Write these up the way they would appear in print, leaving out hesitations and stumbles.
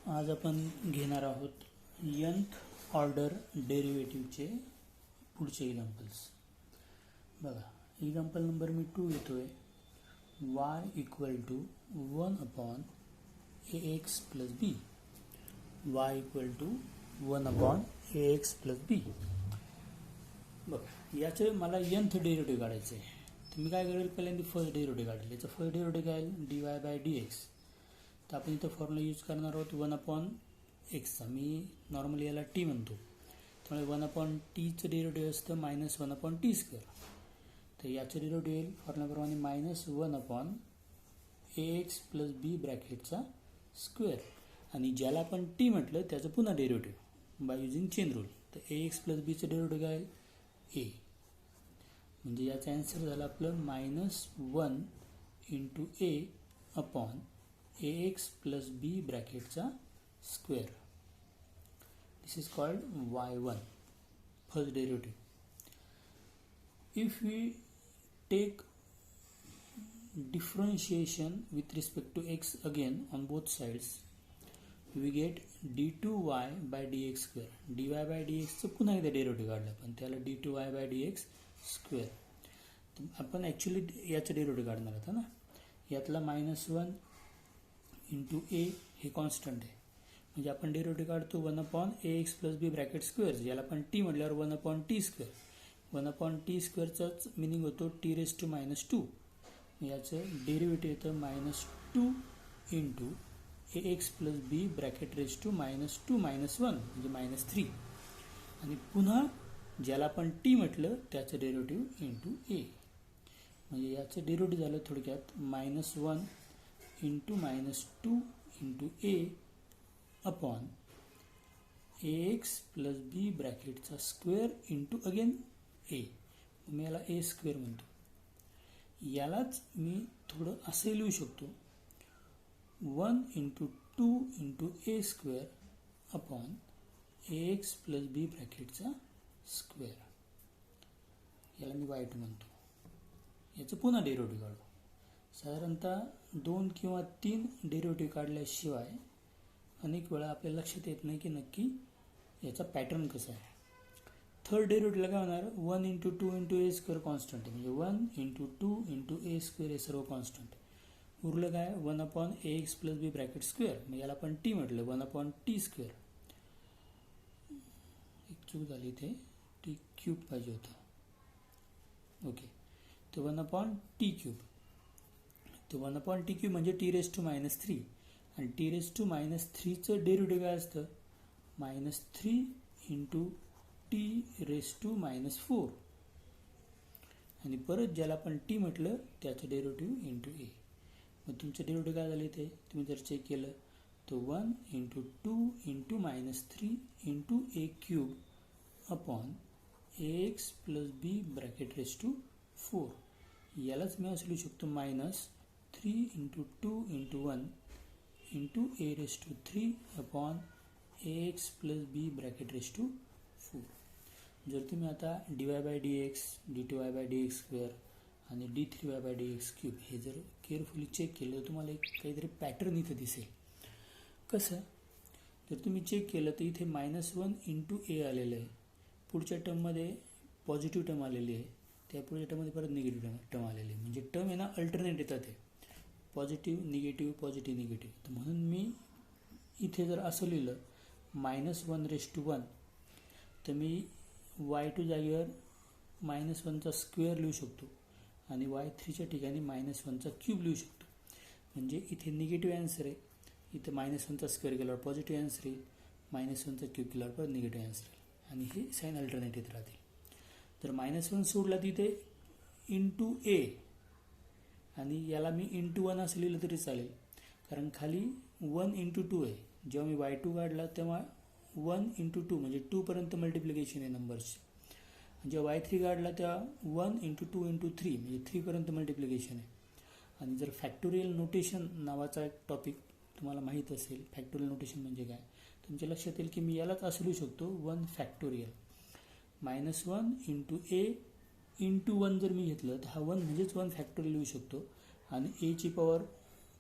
आज आपण घेणार आहोत nth ऑर्डर डेरिव्हेटिव्हचे पुढचे एक्झाम्पल्स. बघा, एक्झाम्पल नंबर मी 2 घेतोय. y equal to 1 upon ax plus B. y equal to 1 upon ax plus B. बघा, याचे मला nth डेरिव्हेटिव्ह काढायचं आहे. तर मी काय करेल, पहिल्यांदा फर्स्ट डेरिव्हेटिव्ह काढेल. याचं फर्स्ट डेरिव्हेटिव्ह काय आहे, dy बाय dx. तर आपण इथं फॉर्म्युला यूज करणार आहोत 1 अपॉन एक्सचा. मी नॉर्मली याला टी म्हणतो, त्यामुळे 1 अपॉन टीचं डेरिव्हेटिव्ह असतं मायनस 1 अपॉन टी स्क्वेअर. तर याचं डेरिव्हेटिव्ह येईल फॉर्म्युलाप्रमाणे minus 1 upon ax plus B ब्रॅकेटचा स्क्वेअर. आणि ज्याला आपण टी म्हटलं त्याचं पुन्हा derivative by using chain rule. तर ax प्लस बीचं डेरिव्हेटिव्ह काय आहे, ए. म्हणजे याचा ॲन्सर झाला आपलं minus 1 into A upon ax plus B ब्रॅकेटचा square. This is called y1, first derivative. If we take differentiation with respect to x again on both sides, we get d2y by dx square. dy by dx चं पुन्हा एकदा derivative काढलं पण त्याला d2y by dx square. आपण actually याचं derivative काढणार होता ना. यातला मायनस 1 इंटू ए हे कॉन्स्टंट आहे, म्हणजे आपण डेरिव्हेटिव्ह काढतो 1 upon ax plus B bracket square. याला आपण टी म्हटल्यावर 1 upon T square. 1 upon T स्क्वेअरचाच मिनिंग होतो टी रेस टू मायनस 2. याचं डेरिव्हेटिव्ह येतं minus 2 into ax plus B bracket raise to minus 2 minus 1 म्हणजे मायनस 3. आणि पुन्हा ज्याला आपण टी म्हटलं त्याचं डेरिव्हेटिव्ह इंटू ए. म्हणजे याचं डेरिव्हेटिव्ह झालं थोडक्यात minus 1 into minus 2 into A upon ax plus B ब्रॅकेटचा स्क्वेअर इंटू अगेन ए. मी याला ए स्क्वेअर म्हणतो. यालाच मी थोडं असे लिहू शकतो, 1 इंटू 2 इंटू ए square upon ax plus B ब्रॅकेटचा स्क्वेअर. याला मी y2 म्हणतो. याचं पुन्हा डेरिव्हेटिव्ह काढू. साधारणतः 2 किंवा 3 डेरिव्हेटिव्ह काढल्याशिवाय अनेक वेळा आपल्याला लक्षात येत नाही की नक्की याचा पॅटर्न कसा आहे. थर्ड डेरिव्हेटिव्हला काय होणार, 1 इंटू 2 इंटू ए स्क्वेअर कॉन्स्टंट आहे, म्हणजे 1 इंटू 2 इंटू ए स्क्वेअर हे सर्व कॉन्स्टंट. उरलं काय, 1 upon ax plus B bracket square. मग याला आपण टी म्हटलं, 1 अपॉन टी स्क्वेअर. एक चूक झाली इथे, टी क्यूब पाहिजे होतं. ओके, तर 1 अपॉन टी क्यूब. तर 1 अपॉन टी क्यूब म्हणजे टी रेस टू मायनस 3. आणि टी रेस टू मायनस 3चं डेरिव्हेटिव्ह काय असतं, minus 3 into T raise to minus 4. आणि परत ज्याला आपण टी म्हटलं त्याचं डेरिव्हेटिव्ह इंटू ए. मग तुमचं डेरिव्हेटिव्ह काय झालं इथे तुम्ही जर चेक केलं तर 1 into 2 into minus 3 into A cube upon ax plus B bracket raise to 4. यालाच मी असं लिहू शकतो minus 3 into 2 into 1 into A raise to 3 upon ax plus B bracket raise to 4. जर तुम्ही आता dy by dx, d2y by dx square आणि d3y by dx cube हे जर केअरफुली चेक केलं तर तुम्हाला एक काहीतरी पॅटर्न इथं दिसेल. कसं, जर तुम्ही चेक केलं तर इथे मायनस 1 इंटू ए आलेलं आहे, पुढच्या टर्ममध्ये पॉझिटिव्ह टर्म आलेली आहे, त्या पुढच्या टर्ममध्ये परत निगेटिव्ह टर्म आलेली आहे. म्हणजे टर्म आहे ना अल्टरनेट येतात, आहे पॉझिटिव्ह निगेटिव्ह पॉझिटिव्ह निगेटिव्ह. तर म्हणून मी इथे जर असं लिहिलं मायनस 1 रेस टू 1, तर मी y2 जागेवर मायनस 1चा स्क्वेअर लिहू शकतो आणि y3च्या ठिकाणी मायनस 1चा क्यूब लिहू शकतो. म्हणजे इथे निगेटिव्ह ॲन्सर आहे, इथं मायनस 1चा स्क्वेअर केल्यावर पॉझिटिव्ह ॲन्सर येईल, मायनस 1चा क्यूब केल्यावर परत निगेटिव्ह ॲन्सर येईल. आणि हे साईन अल्टरनेट येत राहतील. तर मायनस 1 सोडला तिथे इंटू ए आणि याला मी इंटू 1 असं लिहिलं तरी चालेल, कारण खाली 1 इंटू 2 आहे. जेव्हा मी y2 काढला तेव्हा 1 इंटू 2 म्हणजे 2 पर्यंत मल्टिप्लिकेशन आहे नंबर्सची. जेव्हा y3 काढला तेव्हा 1 इंटू 2 इंटू 3 म्हणजे 3 पर्यंत मल्टिप्लिकेशन आहे. आणि जर फॅक्टोरियल नोटेशन नावाचा एक टॉपिक तुम्हाला माहीत असेल, फॅक्टोरियल नोटेशन म्हणजे काय, तुमच्या लक्षात येईल की मी यालाच असं लिहू शकतो 1 फॅक्टोरियल. मायनस 1 इंटू ए इंटू 1 जर मी घेतलं तर हा 1 म्हणजेच 1 फॅक्टोरियल लिहू शकतो. आणि एची पॉवर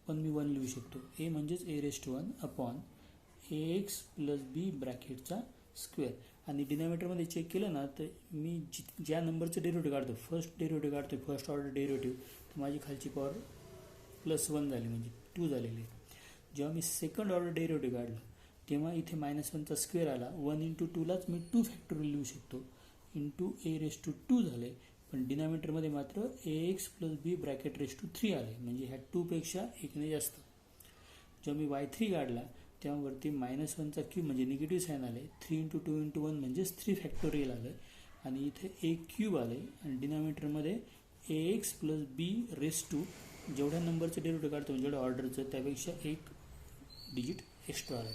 पण मी 1 लिहू शकतो. ए म्हणजेच A raise to 1 upon ax plus B ब्रॅकेटचा स्क्वेअर. आणि डिनॉमिनेटरमध्ये चेक केलं ना तर मी ज्या नंबरचं डेरिव्हेटिव्ह काढतो, फर्स्ट डेरिव्हेटिव्ह काढतो, फर्स्ट ऑर्डर डेरिव्हेटिव्ह, तर माझी खालची पॉवर +1 झाली म्हणजे 2 झालेली आहे. जेव्हा मी सेकंड ऑर्डर डेरिव्हेटिव्ह काढलं तेव्हा इथे -1चा स्क्वेअर आला. 1 × 2लाच मी 2 फॅक्टोरियल लिहू शकतो, इंटू a⁻2 झाले. पण डिनॉमिनेटरमध्ये मात्र ax प्लस बी ब्रॅकेट ⁻3 आले, म्हणजे ह्या 2पेक्षा 1ने जास्त. जेव्हा मी y3 काढला तेव्हा वरती -1चा क्यूब म्हणजे निगेटिव्ह साईन आले. 3 × 2 × 1 म्हणजेच 3 फॅक्टोरियल आले. आणि इथे a³ आले. आणि डिनॉमिनेटरमध्ये ax प्लस बी ⁻2 जेवढ्या नंबरचं डेरिव्हेटिव्ह काढतो जेवढ्या ऑर्डरचं त्यापेक्षा 1 डिजिट एक्स्ट्रा आला.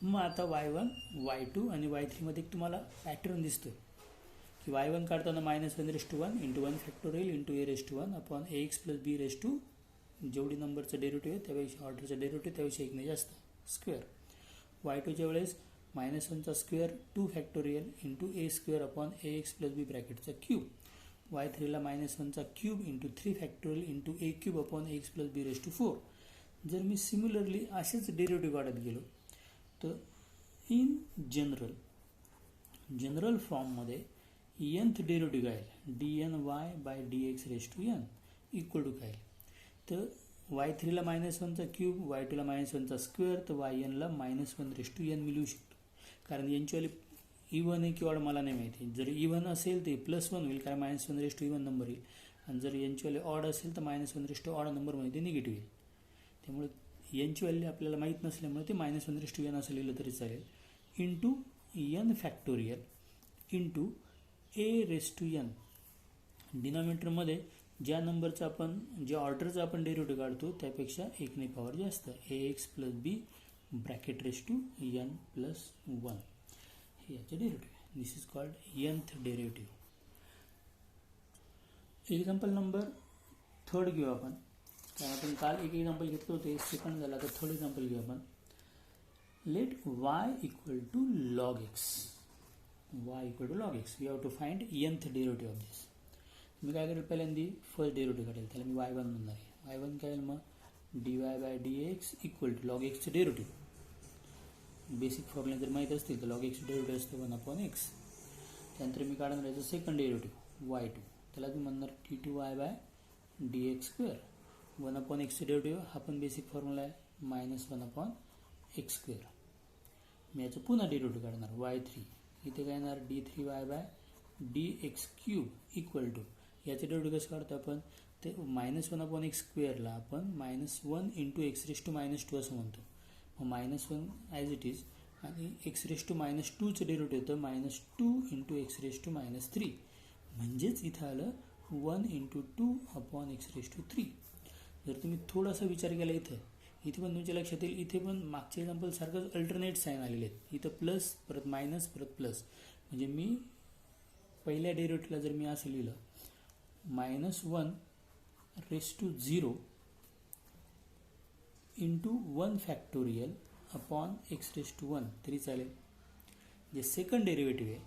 मग आता y1, y2 आणि y3 मध्ये तुम्हाला पॅटर्न दिसतोय की y1 काढताना -1⁻1 into 1 factorial into a⁻1 upon ax plus बी ⁻2 जेवढी नंबरचं डेरिव्हेटिव्ह आहे त्यापेक्षा ऑर्डरचं डेरिव्हेटिव्ह त्यापेक्षा 1ने जास्त स्क्वेअर. y2च्या वेळेस -1चा square 2 factorial into a² upon ax plus B ब्रॅकेटचा क्यूब. y3ला -1चा cube into 3 factorial into a³ upon ax plus B ⁻4. जर मी सिमिलरली असेच डेरिव्हेटिव्ह काढत गेलो तर इन जनरल फॉर्ममध्ये nth डेरिव्हेटिव्ह काय आहे, dny/dx⁻n इक्वल टू काय. तर y3ला -1चा क्यूब, y2ला -1चा स्क्वेअर, तर yn ला -1⁻n मी लिहू शकतो. कारण यांच्यावाली इव्हन आहे की ऑड मला नाही माहिती. जर इव्हन असेल ते +1 होईल कारण -1 इव्हन नंबर येईल. आणि जर यांच्यावाली ऑड असेल तर -1 ऑड नंबरमध्ये ते निगेटिव्ह येईल. त्यामुळे यांची व्हॅल्यू आपल्याला माहीत नसल्यामुळे ते -1n असं लिहिलं तरी चालेल. Into n factorial into a⁻n. डिनॉमिनेटरमध्ये ज्या नंबरचं आपण ज्या ऑर्डरचा आपण डेरिव्हेटिव्ह काढतो त्यापेक्षा 1ने पॉवर जास्त, ax plus B bracket ⁻n + 1 हे याचे derivative. This is called nth derivative. Example number 3 घेऊ आपण. कारण आपण काल एक एक्झाम्पल घेतलं होतं, सेकंड झाला, तर थर्ड एक्झाम्पल घेऊ आपण. Let y equal to log x. y equal to log x. We have to find nth derivative of this. मी काय करेल, पहिल्यांदा फर्स्ट डेरिव्हेटिव्ह काढेल, त्याला मी y1 म्हणणार आहे. y1 काय मग dy/dx equal to log x चे डेरिव्हेटिव्ह. बेसिक फॉर्म्युला जर माहीत असतील तर log x डेरिव्हेटिव्ह असते 1/x. त्यानंतर मी काढणार याचं सेकंड डेरिव्हेटिव्ह y2, त्याला मी म्हणणार d2y/dx². 1/x डेरिव्हेटिव्ह हा पण बेसिक फॉर्म्युला आहे, -1/x². मी याचं पुन्हा डेरिव्हेटिव्ह काढणार y3. इथे काय येणार d3y/dx³ इक्वल टू याचं डेरिव्हेटिव्ह कसं काढतो आपण, ते -1/x² आपण -1 × x⁻² असं म्हणतो. मग -1 ॲज इट इज आणि x⁻²चं डेरिव्हेटिव्ह तर -2 × x⁻³ म्हणजेच इथं आलं 1 × 2/x⁻3. जर तुम्ही थोडासा विचार केला इथे पण तुमच्या लक्षात येईल, इथे पण मागच्या एक्झाम्पल सारखंच अल्टरनेट साईन आलेले आहेत. इथं प्लस परत मायनस परत प्लस. म्हणजे मी पहिल्या डेरिव्हेटिव्हला जर मी असं लिहिलं -1⁻0 इंटू 1 फॅक्टोरियल अपॉन x⁻1 तरी चालेल. जे सेकंड डेरिव्हेटिव्ह आहे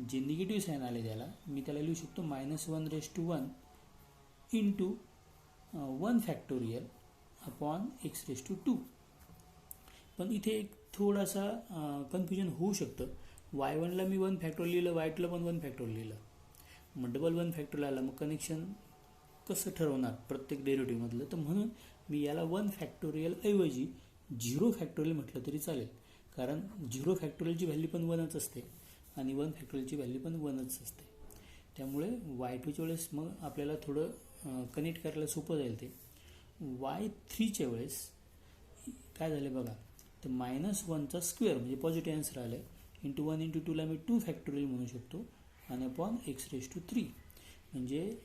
जे निगेटिव्ह साईन आले त्याला मी त्याला लिहू शकतो -1⁻1 इंटू 1 फॅक्टोरियल अपॉन x⁻2. पण इथे एक थोडासा कन्फ्युजन होऊ शकतं. y1ला मी 1 फॅक्टोरियल लिहिलं, y2ला पण 1 फॅक्टोरियल लिहिलं. मग डबल 1 फॅक्टोरियल आला, मग कनेक्शन कसं ठरवणार प्रत्येक डेरिव्हेटिव्हमधलं. तर म्हणून मी याला 1 फॅक्टोरियल ऐवजी 0 फॅक्टोरियल म्हटलं तरी चालेल. कारण 0 फॅक्टोरियलची व्हॅल्यू पण 1च असते आणि 1 फॅक्टोरियलची व्हॅल्यू पण 1च असते. त्यामुळे y2च्या वेळेस मग आपल्याला थोडं कनेक्ट करायला सोपं जाईल. ते y3च्या वेळेस काय झालं बघा, तर -1चा स्क्वेअर म्हणजे पॉझिटिव्ह आन्सर आलं इंटू 1 × 2ला मी 2 फॅक्टोरियल म्हणू शकतो आणि अपॉन x⁻3 म्हणजे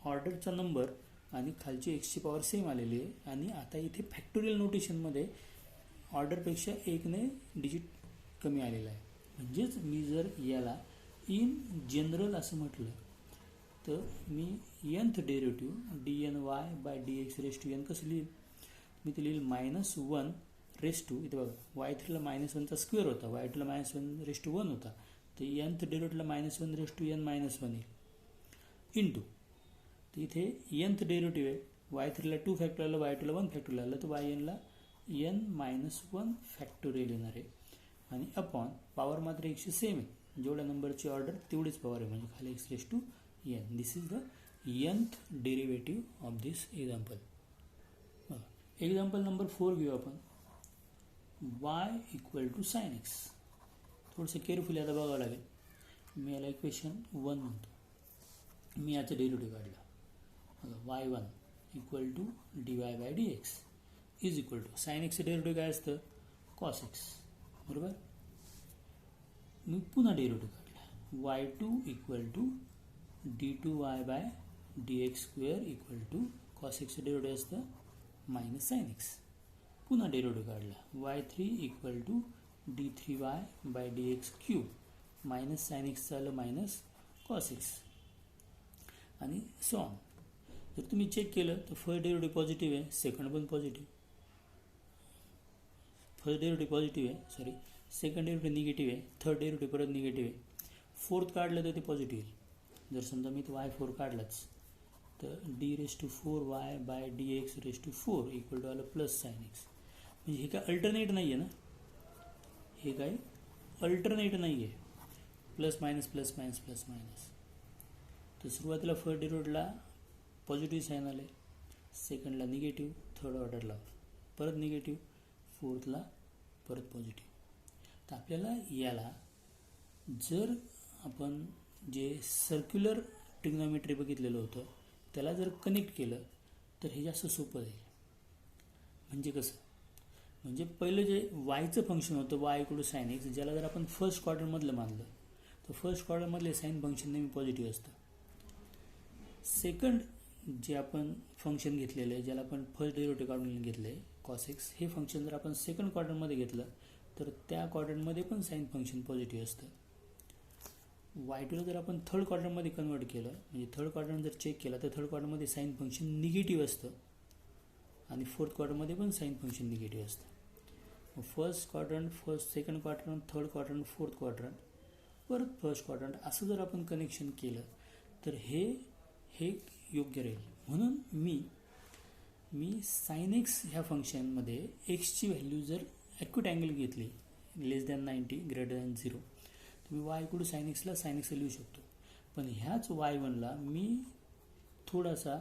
ऑर्डरचा नंबर आणि खालची एक्सची पॉवर सेम आलेली आहे. आणि आता इथे फॅक्टोरियल नोटेशनमध्ये ऑर्डरपेक्षा 1ने डिजिट कमी आलेला आहे. म्हणजेच मी जर याला इन जनरल असं म्हटलं तर मी nth डेरिव्हेटिव्ह dny/dx⁻n कसं लिहिल, मी ते लिहिल -1 इथे बघा y3ला -1चा स्क्वेअर होता, y2ला -1 होता, तर nth डेरिव्हेटिव्हला -1 येईल इंटू. तर इथे nth डेरिव्हेटिव्ह आहे y3ला 2 फॅक्टोरियल आलं, y2ला 1 फॅक्टोरियल आलं, तर yn ला n-1 फॅक्टोरियल येणार आहे आणि अपॉन पॉवर मात्र एकशे सेम आहे, जेवढ्या नंबरची ऑर्डर तेवढीच पॉवर आहे, म्हणजे खाली x raised to n. This is the nth derivative of this example. Example number 4 घेऊ आपण. y equal to sine x. थोडंसं केअरफुली आता बघावं लागेल. मी याला इक्वेशन 1 म्हणतो. मी याचं डेरिव्हेटिव्ह काढला. y1 equal to dy by dx is equal to sine एक्सचं डेरिव्हेटिव्ह काय असतं, कॉस एक्स, बरोबर. मी पुन्हा डेरिव्हेटिव्ह काढला. y2 equal to d2y by dx square equal to cos एक्सचं डेरिव्हेटिव्ह असतं मायनस साइन एक्स. पुन्हा डेरिव्हेटिव्ह काढला. y3 equal to d3y by dx cube minus sine x झालं मायनस कॉस एक्स आणि so on. जर तुम्ही check केलं तर फर्स्ट डेरिव्हेटिव्ह पॉझिटिव्ह आहे, सेकंड पण पॉझिटिव्ह. फर्स्ट डेरिव्हेटिव्ह पॉझिटिव्ह आहे, सॉरी सेकंड डेरिव्हेटिव्ह निगेटिव्ह आहे, थर्ड डेरिव्हेटिव्ह परत निगेटिव्ह आहे, फोर्थ काढलं तर ते पॉझिटिव्ह येईल. जर समजा मी y4 काढलाच तर d raise to 4y by dx raise to 4 equal to आलं प्लस साइन एक्स. म्हणजे हे काय अल्टरनेट नाही आहे ना, हे काय अल्टरनेट नाही आहे, plus minus plus minus plus minus. तर सुरुवातीला फर्स्ट डेरिव्हेटिव्हला पॉझिटिव्ह साईन आले, सेकंडला निगेटिव्ह, थर्ड ऑर्डरला परत निगेटिव्ह, फोर्थला परत पॉझिटिव्ह. तर आपल्याला याला जर आपण जे सर्क्युलर ट्रिग्नॉमेट्री बघितलेलं होतं त्याला जर कनेक्ट केलं तर हे जास्त सोपं जाईल. म्हणजे कसं, म्हणजे पहिलं जे वायचं फंक्शन होतं y equal to sine x, ज्याला जर आपण फर्स्ट क्वाड्रंटमधलं मानलं तर फर्स्ट क्वाड्रंटमधले साइन फंक्शन नेहमी पॉझिटिव्ह असतं. सेकंड जे आपण फंक्शन घेतलेलं आहे, ज्याला आपण फर्स्ट डेरिव्हेटिव्ह काढून घेतलं आहे कॉस एक्स, हे फंक्शन जर आपण सेकंड क्वाड्रंटमध्ये घेतलं तर त्या क्वाड्रंटमध्ये पण साइन फंक्शन पॉझिटिव्ह असतं. y2ला जर आपण थर्ड क्वाड्रंटमध्ये कन्वर्ट केलं, म्हणजे थर्ड क्वाड्रंट जर चेक केला तर थर्ड क्वाड्रंटमध्ये साइन फंक्शन निगेटिव्ह असतं आणि फोर्थ क्वाड्रंटमध्ये पण साइन फंक्शन निगेटिव्ह असतं. First quadrant, second quadrant, third quadrant, fourth quadrant, परत फर्स्ट क्वाड्रंट, असं जर आपण कनेक्शन केलं तर हे योग्य राहील. म्हणून मी साइन एक्स ह्या फंक्शनमध्ये एक्सची व्हॅल्यू जर ॲक्यूट अँगल घेतली लेस दॅन 90 ग्रेटर दॅन 0 तर मी y इक्वल टू साइन एक्सला साइन एक्स लिहू शकतो. पण ह्याच y1ला मी थोडासा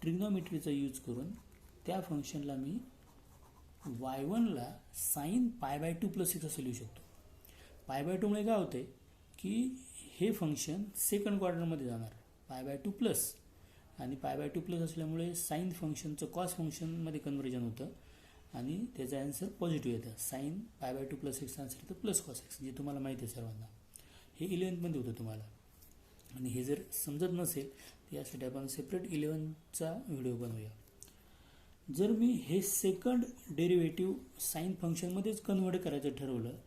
ट्रिग्नॉमेट्रीचा यूज करून त्या फंक्शनला मी y1ला साइन पाय बाय 2 प्लस 6 असं लिहू शकतो. पाय बाय 2 मुळे काय होते की हे फंक्शन सेकंड क्वाड्रंटमध्ये जाणार पाय बाय 2 प्लस, आणि पाय बाय 2 प्लस असल्यामुळे साइन फंक्शनचं कॉस फंक्शनमध्ये कन्व्हर्जन होतं आणि त्याचा आन्सर पॉझिटिव्ह येतं. Sine pi by 2 plus x answer येतं प्लस कॉस एक्स, जे तुम्हाला माहिती आहे सर्वांना. हे 11th होतं तुम्हाला. आणि हे जर समजत नसेल तर यासाठी आपण सेपरेट 11चा व्हिडिओ बनवूया. जर मी हे सेकंड डेरिव्हेटिव्ह साइन फंक्शनमध्येच कन्व्हर्ट करायचं ठरवलं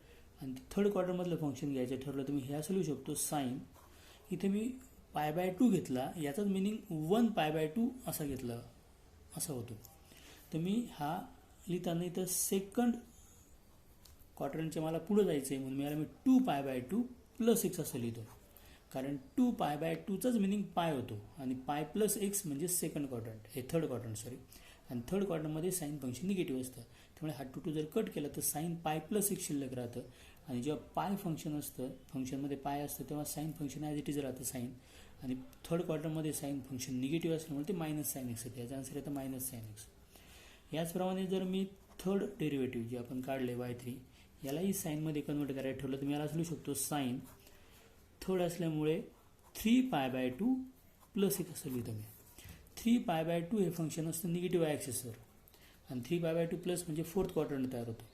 आणि थर्ड क्वाड्रंटमधलं फंक्शन घ्यायचं ठरवलं तर मी हे असं लिहू शकतो. साइन इथे मी पाय बाय 2 घेतला, याचाच मिनिंग 1 पाय बाय 2 असा घेतला असा होतो. तर मी हा लिहिताना इथं सेकंड क्वाड्रंटच्या मला पुढं जायचं आहे म्हणून मी 2 पाय बाय 2 प्लस एक्स असं लिहितो, कारण 2 पाय बाय 2चाच मिनिंग पाय होतो आणि पाय प्लस एक्स म्हणजे सेकंड क्वाड्रंट, हे थर्ड क्वाड्रंट सॉरी. आणि थर्ड क्वाड्रंटमध्ये साइन फंक्शन निगेटिव्ह असतं, त्यामुळे हा 2 जर कट केला तर साइन पाय प्लस एक्स शिल्लक राहतं. आणि जेव्हा पाय फंक्शन असतं, फंक्शनमध्ये पाय असतं, तेव्हा sine function as it is राहतं साइन. आणि थर्ड क्वाड्रंटमध्ये साइन फंक्शन निगेटिव्ह असल्यामुळे ते मायनस साइन एक्स येते, याचा आन्सर येतं मायनस साइन एक्स. याचप्रमाणे जर मी थर्ड डेरिव्हेटिव्ह जे आपण काढले y3 यालाही साईनमध्ये कन्वर्ट करायला ठेवलं तर मी याला लिहू शकतो. साइन थर्ड असल्यामुळे 3 पाय बाय 2 प्लस एक असं लिहितो मी. 3 पाय बाय 2 हे फंक्शन असतं निगेटिव्ह ॲक्सिसवर आणि 3 पाय बाय 2 प्लस म्हणजे फोर्थ क्वाड्रंट तयार होतो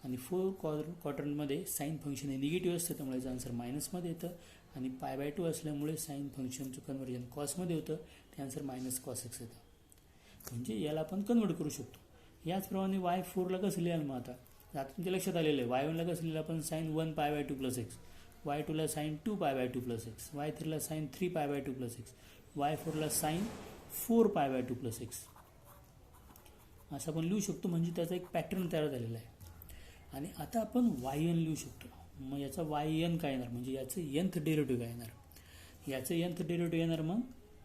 आणि फोर्थ क्वाड्रंटमध्ये साइन फंक्शन हे निगेटिव्ह असतं, त्यामुळे याचं आन्सर मायनसमध्ये येतं. आणि पाय बाय 2 असल्यामुळे साइन फंक्शनचं कन्वर्जन कॉसमध्ये होतं, ते आन्सर मायनस कॉस एक्स येतं. म्हणजे याला आपण कन्वर्ट करू शकतो. याचप्रमाणे y4ला कसं लिहाल मग आता तुमच्या लक्षात आलेलं आहे. y1ला कसं लिहिलं आपण sine 1 pi by 2 plus x, y2ला sine 2 pi by 2 plus x, y3ला sine 3 pi by 2 plus x, y4ला sine 4 pi by 2 plus x असं आपण लिहू शकतो. म्हणजे त्याचा एक पॅटर्न तयार झालेला आहे. आणि आता आपण yn लिहू शकतो. मग याचा yn काय येणार, म्हणजे याचं nth डेरिव्हेटिव्ह काय येणार. याचं nth डेरिव्हेटिव्ह येणार मग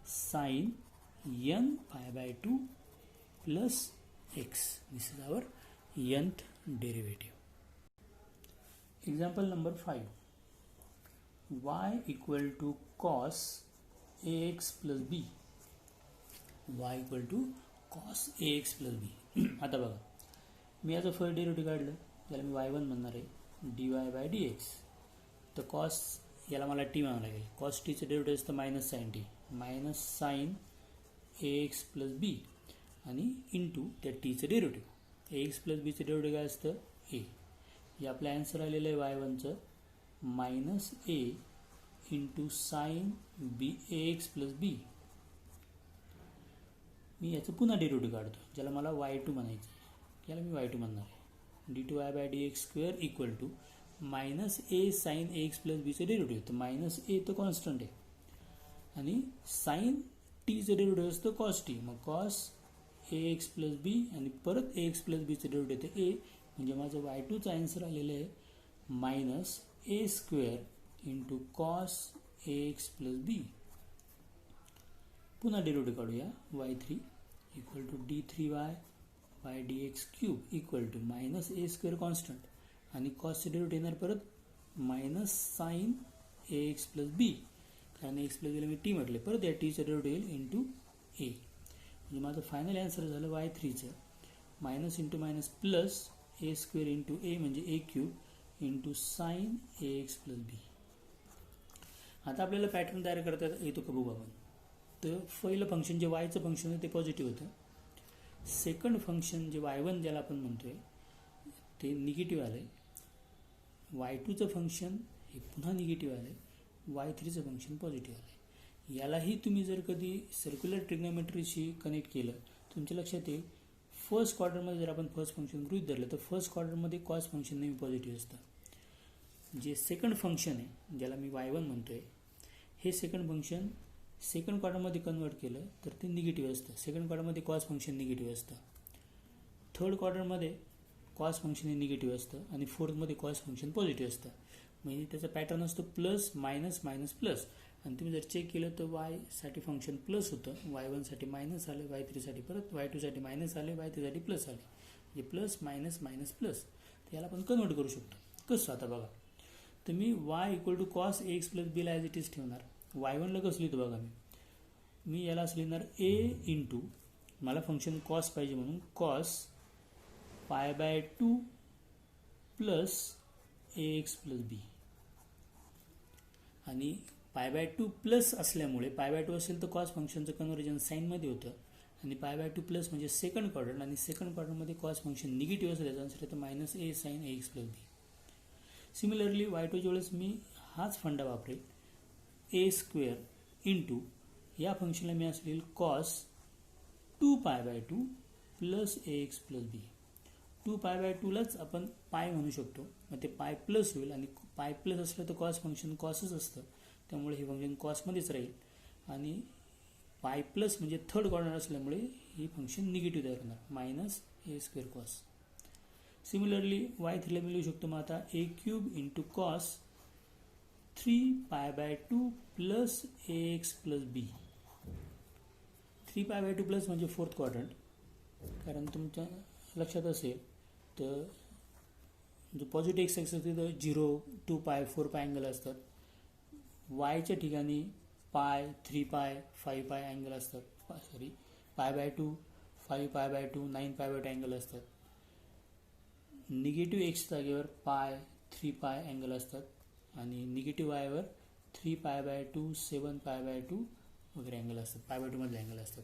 sine n pi by 2 plus x. This is our nth derivative. Example number 5. Y equal to cos ax plus b. Y equal to cos ax plus b. आता बघा, मी याचं first derivative काढलं, याला मी y1 म्हणणार आहे, dy by dx. तर cos याला मला टी म्हणावं लागेल. कॉस टीचं डेरिव्हेटिव्ह असतं minus sine t, minus sine ax plus b आणि इंटू त्या टीचं डेरिव्हेटिव्ह. ax प्लस बीचं डेरिव्हेटिव्ह काय असतं, ए. हे आपलं ॲन्सर आलेलं आहे y1चं minus a into sine b ax plus b. मी याचं पुन्हा डेरिव्हेटिव्ह काढतो, ज्याला मला y2 म्हणायचं आहे, याला मी y2 म्हणणार आहे. d2y by dx square equal to minus a sine ax plus बीचं डेरिव्हेटिव्ह. तर मायनस ए तर कॉन्स्टंट आहे आणि साईन टीचं डेरिव्हेटिव्ह असतं कॉस टी. मग कॉस ax प्लस बी आणि परत ax प्लस बीचं डेरिव्हेटिव्ह तर ए, म्हणजे माझं y2चं आन्सर आलेलं आहे minus a square into cos ax plus b. पुन्हा डेरिव्हेटिव्ह काढूया. y3 equal to d3y by dx cube equal to minus a square constant आणि कॉसचे डेरिव्हेटिव्ह येणार परत minus sine ax plus b, कारण एक्स प्लस बीला मी टी म्हटले, परत या टीचं डेरिव्हेटिव्ह इंटू ए. म्हणजे माझं फायनल आन्सर झालं y3चं minus into minus plus a square into a म्हणजे a cube into sine ax plus b. आता आपल्याला पॅटर्न तयार करता येतो का बघू आपण. तर पहिलं फंक्शन जे वायचं फंक्शन आहे ते पॉझिटिव्ह होतं. सेकंड फंक्शन जे y1 ज्याला आपण म्हणतोय ते निगेटिव्ह आलं आहे. y2चं फंक्शन हे पुन्हा निगेटिव्ह आलं आहे. y3चं फंक्शन पॉझिटिव्ह आलं आहे. यालाही तुम्ही जर कधी सर्क्युलर ट्रिग्नोमेट्रीशी कनेक्ट केलं, तुमच्या लक्षात येईल फर्स्ट क्वार्टरमध्ये जर आपण फर्स्ट फंक्शन गृहीत धरलं तर फर्स्ट क्वार्टरमध्ये कॉस फंक्शन नेहमी पॉझिटिव्ह असतं. जे सेकंड फंक्शन आहे ज्याला मी y1 म्हणतोय, हे सेकंड फंक्शन सेकंड क्वार्टरमध्ये कन्वर्ट केलं तर ते निगेटिव्ह असतं. सेकंड क्वार्टरमध्ये कॉस फंक्शन निगेटिव्ह असतं. थर्ड क्वार्टरमध्ये कॉस फंक्शन हे निगेटिव्ह असतं आणि फोर्थमध्ये कॉस फंक्शन पॉझिटिव्ह असतं. म्हणजे त्याचा पॅटर्न असतो प्लस मायनस मायनस प्लस. आणि तुम्ही जर चेक केलं तर वायसाठी फंक्शन प्लस होतं, y1साठी मायनस आलं, y3साठी परत y2साठी मायनस आले, y3साठी प्लस आले. म्हणजे प्लस मायनस मायनस प्लस. तर याला आपण कन्वर्ट करू शकतो. कसं आता बघा, तर मी y equal to cos ax plus बीला ॲज इट इज ठेवणार. y1ला कसं लिहितो बघा, मी याला असं लिहिणार ए इंटू, मला फंक्शन कॉस पाहिजे म्हणून cos pi by 2 plus ax plus b. आणि पाय बाय 2 प्लस असल्यामुळे पाय बाय 2 असेल तर कॉस फंक्शनचं कन्व्हर्जन साईनमध्ये होतं आणि पाय बाय 2 प्लस म्हणजे सेकंड क्वार्टर आणि सेकंड क्वार्टरमध्ये कॉस फंक्शन निगेटिव्ह असेल त्याचा आन्सर येतं minus a sine ax plus B. Similarly y2च्या वेळेस मी हाच फंडा वापरेल, ए स्क्वेअर इंटू या फंक्शनला मी असं लिहिल cos 2 pi by 2 plus ax plus B. 2 pi bye 2लाच आपण पाय म्हणू शकतो, मग ते पाय प्लस होईल आणि पाय प्लस असलं तर कॉस फंक्शन कॉसच असतं, त्यामुळे हे फंक्शन कॉसमध्येच राहील. आणि पाय प्लस म्हणजे थर्ड क्वार्टर असल्यामुळे हे फंक्शन निगेटिव्ह तयार होणार minus a square cos. Similarly y3ला मी लिहू शकतो मग आता ए cube into cos 3 pi by 2 plus ax plus b. 3 pi by 2 plus म्हणजे फोर्थ क्वाड्रंट, कारण तुमच्या लक्षात असेल तर जो पॉझिटिव्ह एक्स ॲक्सिस तिथं 0, 2 पाय, 4 पाय अँगल असतात. वायच्या ठिकाणी पाय, 3 पाय, 5 पाय अँगल असतात. पाय बाय 2, 5 पाय बाय 2, 9 पाय बाय 2 अँगल असतात. निगेटिव्ह एक्स जागेवर पाय, 3 पाय अँगल असतात आणि निगेटिव्ह वायवर 3 पाय बाय 2, 7 पाय बाय 2 वगैरे अँगल असतात. पाय बाय 2 मधले अँगल असतात.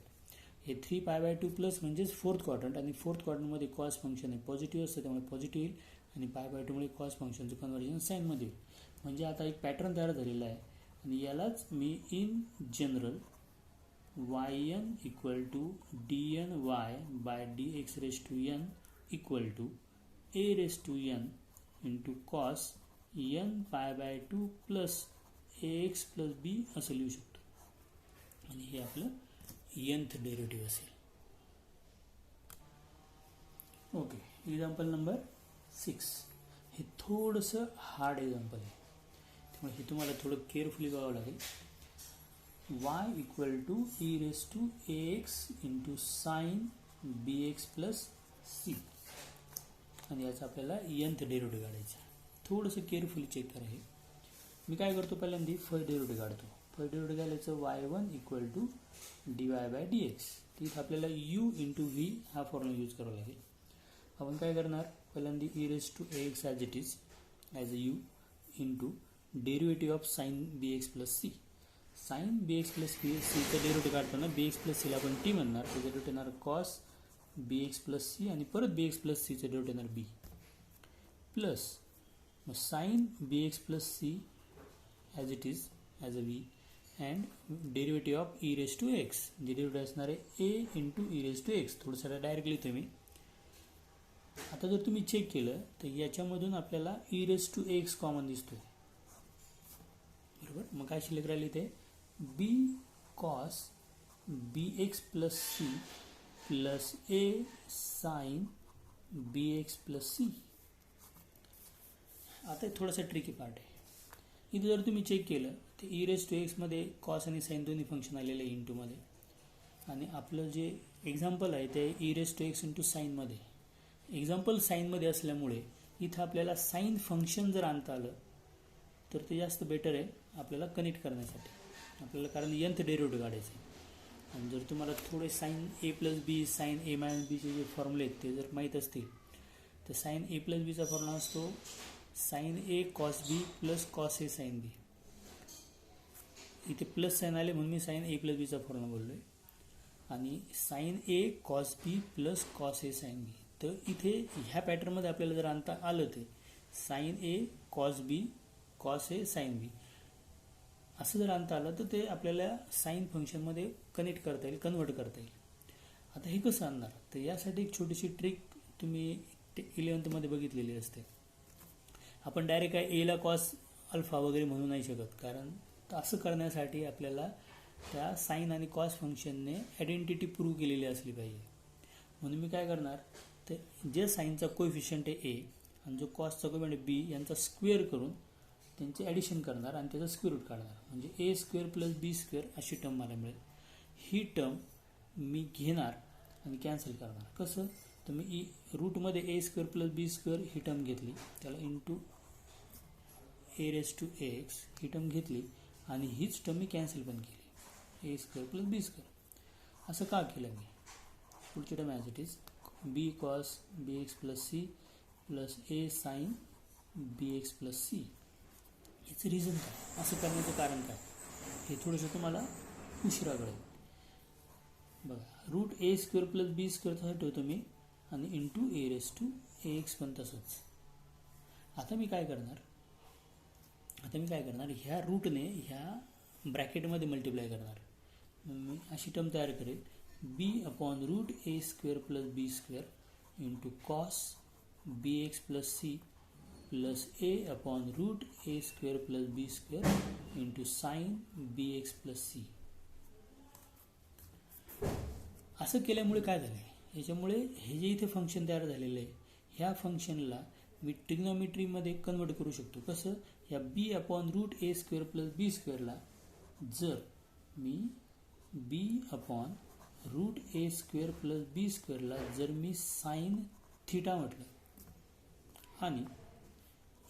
हे 3 पाय बाय 2 प्लस म्हणजेच फोर्थ क्वाड्रंट आणि फोर्थ क्वाड्रंटमध्ये कॉस फंक्शन आहे पॉझिटिव्ह असतं, त्यामुळे पॉझिटिव्ह येईल आणि पाय बाय 2 मुळे कॉस फंक्शनचं कन्व्हर्जन साईनमध्ये येईल. म्हणजे आता एक पॅटर्न तयार झालेला आहे आणि यालाच मी in general yn equal to dn y by dx raise to n equal to a raise to n into cos n pi by 2 plus ax plus b असं लिहू शकतो आणि हे आपलं nth डेरिव्हेटिव्ह असेल. Okay, example number 6. हे थोडंसं hard example आहे, त्यामुळे हे तुम्हाला थोडं केअरफुली बघावं लागेल. y equal to e raise to ax into sine bx plus c आणि याचा आपल्याला nth डेरिव्हेटिव्ह काढायचा. थोडंसं केअरफुली चेक करा. हे मी काय करतो, पहिल्यांदा फर्स्ट डेरिव्हेटिव्ह काढतो. फर्स्ट डेरिव्हेटिव्ह काढायचं y1 इक्वल टू dy/dx. तिथं आपल्याला u इंटू v हा फॉर्म्युला यूज करावा लागेल. आपण काय करणार, पहिल्यांदा e⁻x as it is as a u into derivative of sine bx plus c. Sine bx plus सीचं डेरिव्हेटिव्ह काढताना bx प्लस सीला आपण टी म्हणणार, त्याचं डेरिव्हेटिव्ह येणार कॉस bx प्लस सी आणि परत bx प्लस सीचं डेरिव्हेटिव्ह येणार b प्लस मग sine bx plus c as it is as a v and derivative of e⁻x. डेरिव्हेटिव्ह असणार आहे a इंटू e⁻x. थोडंसं डायरेक्टली तुम्ही आता जर तुम्ही चेक केलं तर याच्यामधून आपल्याला e⁻x कॉमन दिसतो, बरोबर. मग काय शिल्लक राहिली ते b cos bx plus c plus a sine bx plus c. आता थोडासा ट्रिकी पार्ट आहे. इथे जर तुम्ही चेक केलं तर e⁻x मध्ये कॉस आणि साइन दोन्ही फंक्शन आलेले आहे इंटूमध्ये, आणि आपलं जे एक्झाम्पल आहे ते e⁻x इंटू साईनमध्ये. एक्झाम्पल साईनमध्ये असल्यामुळे इथं आपल्याला साइन फंक्शन जर आणता आलं तर ते जास्त बेटर आहे आपल्याला कनेक्ट करण्यासाठी आपल्याला, कारण nth डेरिव्हेटिव्ह काढायचं आहे. आणि जर तुम्हाला थोडे sine a plus b sine a minus बीचे जे फॉर्म्युले आहेत ते जर माहीत असतील तर साइन a प्लस बीचा फॉर्म्युला असतो sine a cos b plus cos a sine b. इथे प्लस साइन आले म्हणून मी साइन a प्लस बीचा फॉर्म्युला बोललो आहे. आणि sine a cos b plus cos a sine b. तर इथे ह्या पॅटर्नमध्ये आपल्याला जर आणता आलं ते sine a cos B cos a sine बी असं जर आणता आलं तर ते आपल्याला साइन फंक्शनमध्ये कनेक्ट करता येईल, कन्वर्ट करता येईल. आता हे कसं आणणार, तर यासाठी एक छोटीशी ट्रिक तुम्ही 11th बघितलेली असते. आपण डायरेक्ट काय एला कॉस अल्फा वगैरे म्हणू नाही शकत, कारण असं करण्यासाठी आपल्याला त्या साइन आणि कॉस फंक्शनने आयडेंटिटी प्रूव्ह केलेली असली पाहिजे. म्हणून मी काय करणार, तर जे साइनचा कोएफिशियंट आहे ए आणि जो कॉसचा कोएफिशियंट बी यांचा स्क्वेअर करून त्यांचे ॲडिशन करणार आणि त्याचा स्क्वेअर रूट काढणार, म्हणजे ए स्क्वेअर प्लस बी स्क्वेअर अशी टर्म मला मिळेल. ही टर्म मी घेणार आणि कॅन्सल करणार. कसं, तर मी रूटमध्ये ए स्क्वेअर प्लस बी स्क्वेअर ही टर्म घेतली, त्याला इंटू e⁻x ही टर्म घेतली आणि हीच टर्म मी कॅन्सल पण केली, a square plus b square. असं का केलं मी, पुढची term as it is b cos bx plus c plus a sine bx plus c. याचं रिझन काय, असं करण्याचं कारण काय, हे थोडंसं तुम्हाला उशिरा कळेल. बघा, route a square plus b square तसं ठेवतो मी आणि इंटू e⁻x पण तसंच. आता मी काय करणार, ह्या रूटने ह्या ब्रॅकेटमध्ये मल्टिप्लाय करणार. मी अशी टर्म तयार करेल b upon root a square plus b square into cos bx plus c plus a upon root a square plus b square into sine bx plus c. असं केल्यामुळे काय झालं आहे, याच्यामुळे हे जे इथे फंक्शन तयार झालेलं आहे ह्या फंक्शनला मी ट्रिग्नॉमेट्रीमध्ये कन्वर्ट करू शकतो. कसं, या बी upon root a square plus बी स्क्वेअरला जर मी बी upon root a square plus बी स्क्वेअरला जर मी साइन थिटा म्हटलं आणि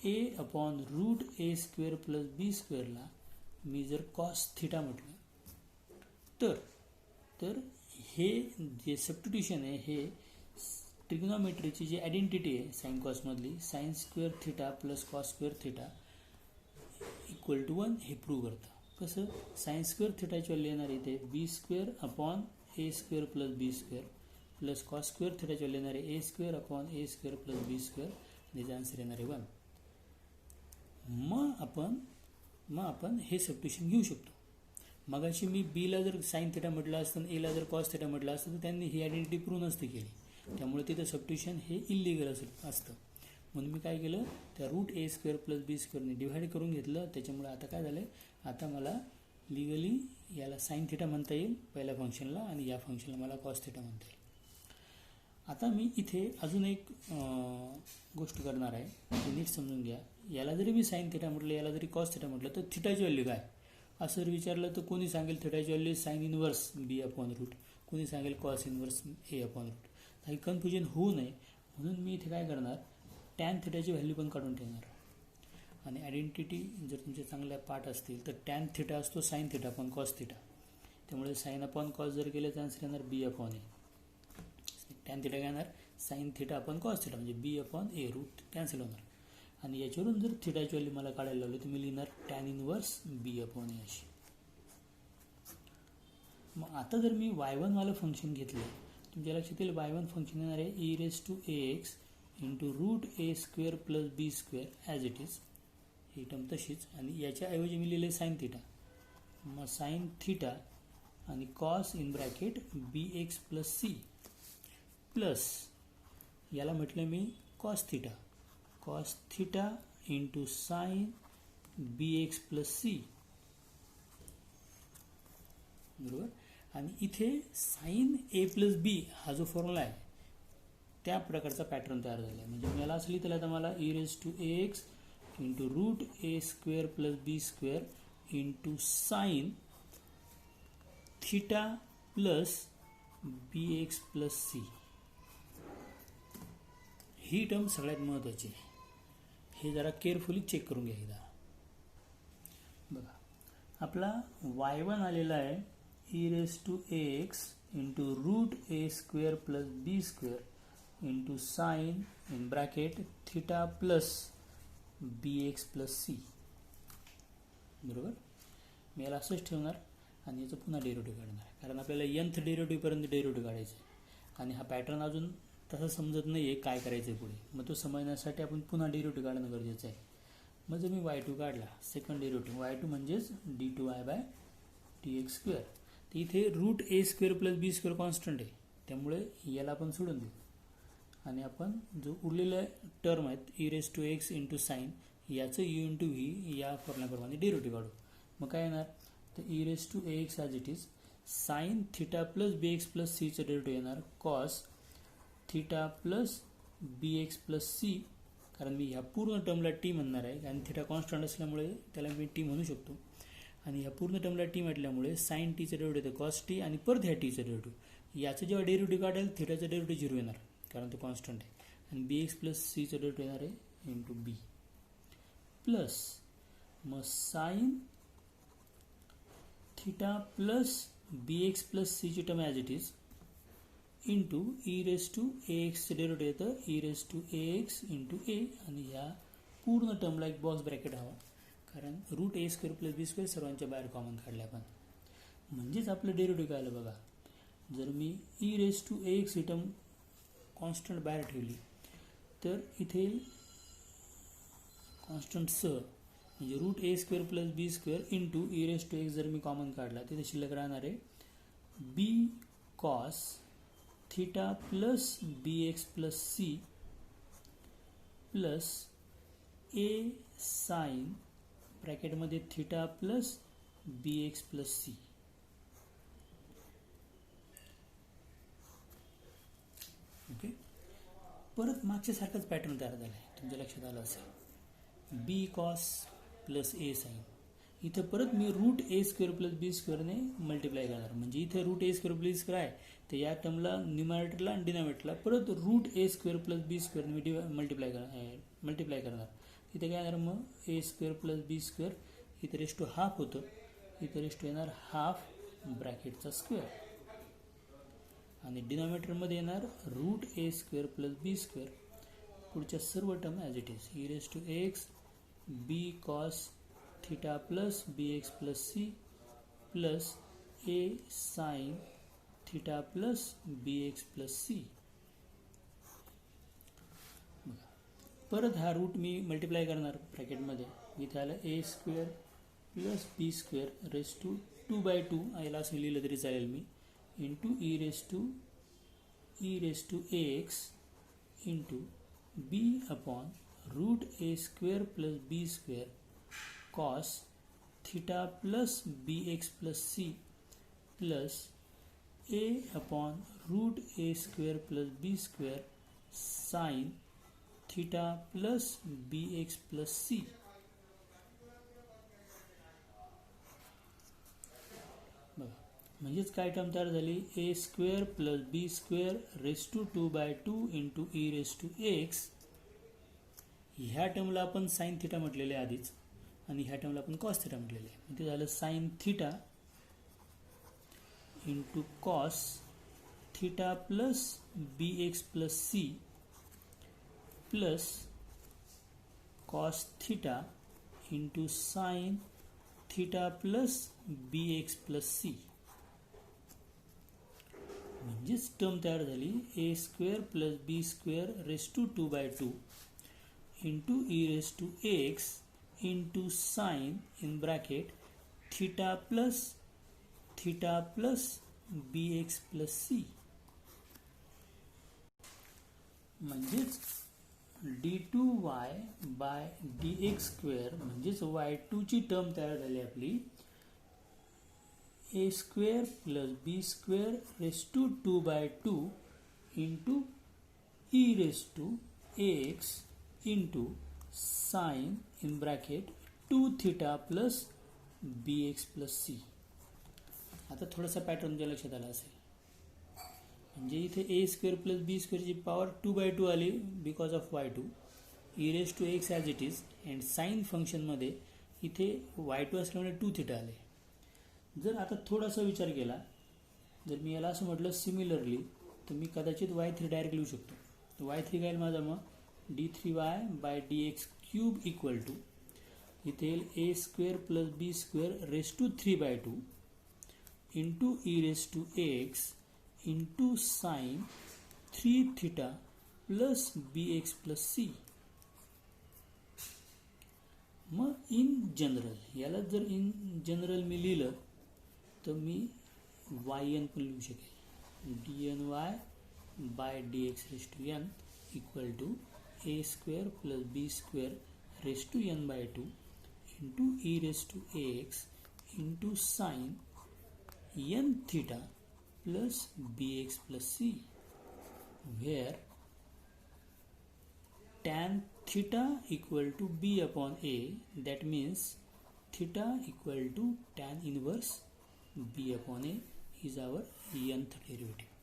ए upon root a square plus बी स्क्वेअरला मी जर कॉस थिटा म्हटलं तर हे जे सबस्टिट्यूशन आहे हे ट्रिग्नॉमेट्रीची जी आयडेंटिटी आहे साइन कॉसमधली sine square theta plus cos square theta equal to 1 हे प्रूव्ह करतं. कसं, साइन स्क्वेअर थिटाची व्हॅल्यू येणार इथे b square upon a square plus b square plus cos square थिटाची व्हॅल्यू येणार आहे a square upon a square plus b square आणि याचा आन्सर येणार आहे 1. मग आपण हे सबस्टिट्यूशन घेऊ शकतो. मगाशी मी बीला जर साइन थिटा म्हटलं असतं आणि एला जर कॉस थिटा म्हटलं असतं तर त्यांनी ही आयडेंटिटी प्रूव्ह नसती केली, त्यामुळे तिथं सबस्टिट्यूशन हे इलिगल असतं. म्हणून मी काय केलं, त्या route a square plus B स्क्वेअरने divide करून घेतलं. त्याच्यामुळे आता काय झालं, आता मला लिगली याला साइन थिटा म्हणता येईल पहिल्या फंक्शनला आणि या फंक्शनला मला कॉस थिटा म्हणता येईल. आता मी इथे अजून एक गोष्ट करणार आहे, ती नीट समजून घ्या. याला जरी मी साइन थिटा म्हटलं, याला जरी कॉस थिटा म्हटलं तर थिटाची व्हॅल्यू काय असं विचारलं तर कोणी सांगेल थिटाची व्हॅल्यू साइन इनवर्स बी अपॉन रूट, कोणी सांगेल कॉस इनवर्स ए अपॉन रूट. काही कन्फ्युजन होऊ नये म्हणून मी इथे काय करणार, टॅन थिटाची व्हॅल्यू पण काढून ठेवणार. आणि आयडेंटिटी जर तुमचे चांगल्या पाठ असतील तर टॅन थिटा असतो sine theta upon cos theta. त्यामुळे साईन अपॉन कॉस जर केलं तर आन्सर येणार b upon a. Tan theta काय येणार, sine theta upon cos theta म्हणजे b upon a, root cancel होणार. आणि याच्यावरून जर थिटाची व्हॅल्यू मला काढायला लावली तर मी लिहिणार टॅन इनवर्स बी अपॉन ए अशी. मग आता जर मी y1 वालं फंक्शन घेतलं, तुमच्या लक्षात येईल y1 फंक्शन येणार आहे e raise to a x into root a square plus b square as it is, ही टर्म तशीच. आणि याच्याऐवजी मी लिहिले साईन थिटा, मग साईन थिटा आणि cos in bracket b x plus c plus याला म्हटलं मी cos theta into sine b x plus c, बरोबर. आणि इथे साईन ए प्लस बी हा जो फॉर्म्युला आहे त्या प्रकारचा पॅटर्न तयार झाला आहे. म्हणजे मला असं लिहिता आता मला e raise to a x into root a square plus b square into sine theta plus b x plus c. ही टर्म सगळ्यात महत्त्वाची आहे, हे जरा केअरफुली चेक करून घ्या एकदा. बघा आपला y1 आलेला आहे e raise to a x into root a square plus b square into sine in bracket theta plus b x plus c, बरोबर. मी याला असंच ठेवणार आणि याचं पुन्हा डेरिव्हेटिव्ह काढणार, कारण आपल्याला nth डेरिव्हेटिव्हपर्यंत डेरिव्हेटिव्ह काढायचं आहे. आणि हा पॅटर्न अजून तसं समजत नाही आहे काय करायचं आहे पुढे, मग तो समजण्यासाठी आपण पुन्हा डेरिव्हेटिव्ह काढणं गरजेचं आहे. मग जर मी y2 काढला, सेकंड डेरिव्हेटिव्ह y2 म्हणजेच d2y बाय dx स्क्वेअर. तर इथे route a square plus b square constant आहे, त्यामुळे याला आपण सोडून देऊ. आणि आपण जो उरलेला टर्म आहेत e raise to x into sine याचं यू इंटू व्ही या फॉर्म्युल्याप्रमाणे डेरिव्हेटिव्ह काढू. मग काय येणार, तर e raise to a x as it is sine theta plus b x plus सीचं डेरिव्हेटिव्ह येणार cos theta plus b x plus c, कारण मी ह्या पूर्ण टर्मला टी म्हणणार आहे आणि थिटा कॉन्स्टंट असल्यामुळे त्याला मी टी म्हणू शकतो. आणि ह्या पूर्ण टर्मला टी म्हटल्यामुळे साईन टीचं डेरिव्हेटिव्ह येतं कॉस टी आणि परत ह्या टीचं डेरिव्हेटिव्ह. याचं जेव्हा डेरिव्हेटिव्ह काढेल थिटाचं डेरिव्हेटिव्ह 0 येणार कारण तो कॉन्स्टंट आहे. आणि बी एक्स प्लस सीचं डेरिव्हेटिव्ह येणार आहे इंटू बी प्लस मग sine theta plus b x plus सीची term as it is into e raise to a एक्सचं डेरिव्हेटिव्ह येतं e raise to a x into a. आणि ह्या पूर्ण टर्मला एक बॉक्स ब्रॅकेट हवा, कारण root a square plus b square सर्वांच्या बाहेर कॉमन काढले आपण. म्हणजेच आपलं डेरिव्हेटिव्ह काय आलं बघा, जर मी e raise to a x ही टर्म कॉन्स्टंट बाहेर ठेवली तर इथे कॉन्स्टंट स म्हणजे root a square plus b square into e raise to x जर मी कॉमन काढला तिथे शिल्लक राहणार आहे b cos theta plus b x plus c plus a sine ब्रॅकेटमध्ये theta plus b x plus c. Okay, परत मागच्या सारखाच पॅटर्न तयार झाला आहे, तुमच्या लक्षात आलं असेल. बी कॉस प्लस ए साईन, इथं परत मी route a square plus B स्क्वेअरने multiply करणार. म्हणजे इथे route a square plus square आहे तर या टर्मला न्यूमरेटरला आणि डिनॉमिनेटरला परत route a square plus B स्क्वेअरने me multiply करणार. इथे काय येणार मग ए स्क्वेअर प्लस बी स्क्वेअर, इथे रेस टू हाफ होतं, इथे रेस टू येणार हाफ ब्रॅकेटचा स्क्वेअर. आणि डिनॉमिनेटरमध्ये येणार route a square plus b square. पुढच्या सर्व term as it is e raise to x b cos theta plus b x plus c plus a sine theta plus b x plus c. परत हा root मी multiply करणार ब्रॅकेटमध्ये, इथे आलं a square plus b square raise to 2/2 याला असं लिहिलं तरी चालेल मी into e raise to a x into b upon root a square plus b square cos theta plus b x plus c plus a upon root a square plus b square sine theta plus b x plus c. बघा म्हणजेच काय term तयार झाली, a square plus b square raise to 2/2 into e raise to x. ह्या टर्मला आपण sine theta म्हटलेले आहे आधीच आणि ह्या टर्मला आपण कॉस थिटा म्हटलेले आहे. ते झालं sine theta into cos theta plus b x plus c plus cos theta into sine theta plus b x plus c. म्हणजेच टर्म तयार झाली a square plus b square raise to 2/2 into e raise to x into sine in bracket theta plus b x plus c. म्हणजेच d2y by dx square म्हणजेच y2 ची term तयार झाली आपली a square plus b square raise to 2/2 into e raise to x into sine in bracket 2 theta plus b x plus c. आता थोडासा pattern तुमच्या लक्षात आला असेल. म्हणजे इथे ए स्क्वेअर प्लस बी स्क्वेअरची पॉवर 2/2 आली because of y2 e raise to x as it is and sine फंक्शनमध्ये इथे y2 असल्यामुळे 2 थिटा आले. जर आता थोडासा विचार केला, जर मी याला असं म्हटलं सिमिलरली, तर मी कदाचित y3 डायरेक्ट लिहू शकतो. तर y3 काय माझा मग d3y by dx cube equal to इथे येईल a square plus b square raise to 3/2 into e raise to x into sine 3 theta plus b x plus c. मग इन जनरल याला जर इन जनरल मी लिहिलं तर मी yn पण लिहू शकेल. dny by dx raise to n equal to a square plus b square raise to n/2 into e raise to x into sine n theta plus bx plus c, where tan theta equal to b upon a, that means theta equal to tan inverse b upon a is our nth derivative.